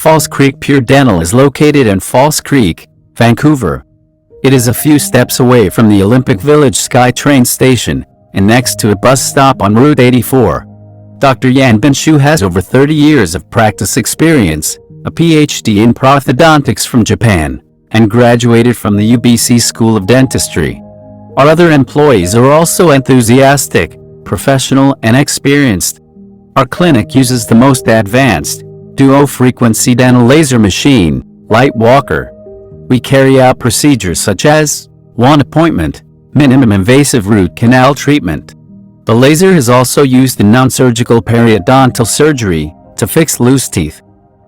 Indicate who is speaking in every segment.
Speaker 1: False Creek Pure Dental is located in False Creek, Vancouver. It is a few steps away from the Olympic Village SkyTrain station and next to a bus stop on Route 84. Dr. Yanbin Xu has over 30 years of practice experience, a PhD in Prothodontics from Japan, and graduated from the UBC School of Dentistry. Our other employees are also enthusiastic, professional, and experienced. Our clinic uses the most advanced, dual-frequency dental laser machine, lightwalker. We carry out procedures such as 1 appointment, minimum invasive root canal treatment. The laser is also used in non-surgical periodontal surgery to fix loose teeth.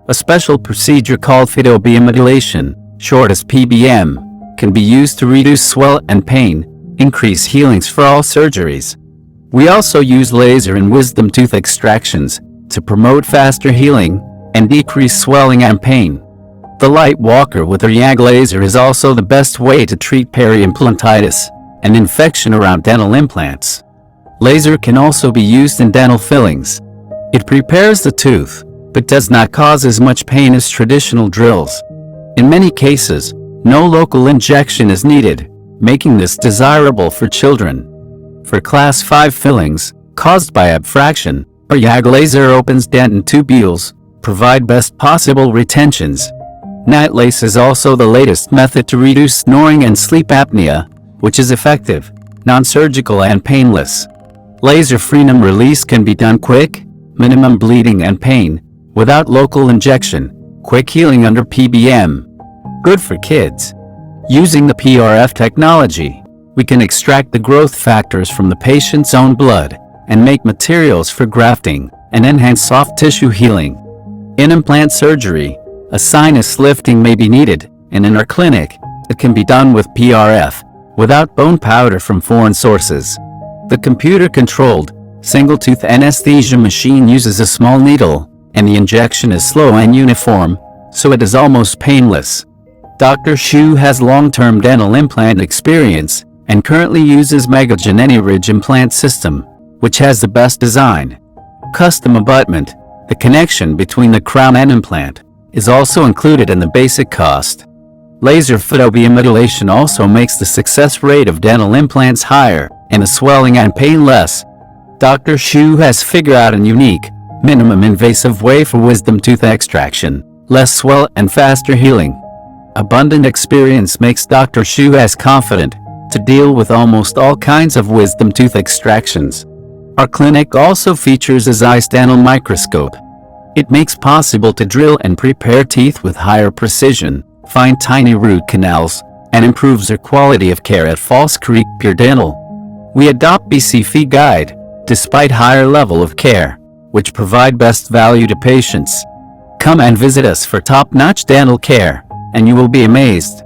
Speaker 1: A special procedure called Photobiomodulation, short as PBM, can be used to reduce swell and pain, increase healings for all surgeries. We also use laser and wisdom tooth extractions to promote faster healing and decrease swelling and pain. The lightwalker with our YAG laser is also the best way to treat peri-implantitis, an infection around dental implants. Laser can also be used in dental fillings. It prepares the tooth, but does not cause as much pain as traditional drills. In many cases, no local injection is needed, making this desirable for children. For Class 5 fillings, caused by abfraction, our YAG laser opens dentin tubules, provide best possible retentions. Night lace is also the latest method to reduce snoring and sleep apnea, which is effective, non-surgical and painless. Laser frenum release can be done quick, minimum bleeding and pain, without local injection, quick healing under PBM. Good for kids. Using the PRF technology, we can extract the growth factors from the patient's own blood and make materials for grafting and enhance soft tissue healing. In implant surgery, a sinus lifting may be needed, and in our clinic, it can be done with PRF, without bone powder from foreign sources. The computer-controlled, single-tooth anesthesia machine uses a small needle, and the injection is slow and uniform, so it is almost painless. Dr. Xu has long-term dental implant experience and currently uses Megagen Ridge implant system, which has the best design. Custom abutment, the connection between the crown and implant, is also included in the basic cost. Laser photobiomodulation also makes the success rate of dental implants higher and the swelling and pain less. Dr. Xu has figured out a unique, minimum invasive way for wisdom tooth extraction, less swell and faster healing. Abundant experience makes Dr. Xu as confident to deal with almost all kinds of wisdom tooth extractions. Our clinic also features a Zeiss dental microscope. It makes possible to drill and prepare teeth with higher precision, find tiny root canals, and improves their quality of care at False Creek Pure Dental. We adopt BC fee guide, despite higher level of care, which provide best value to patients. Come and visit us for top-notch dental care, and you will be amazed.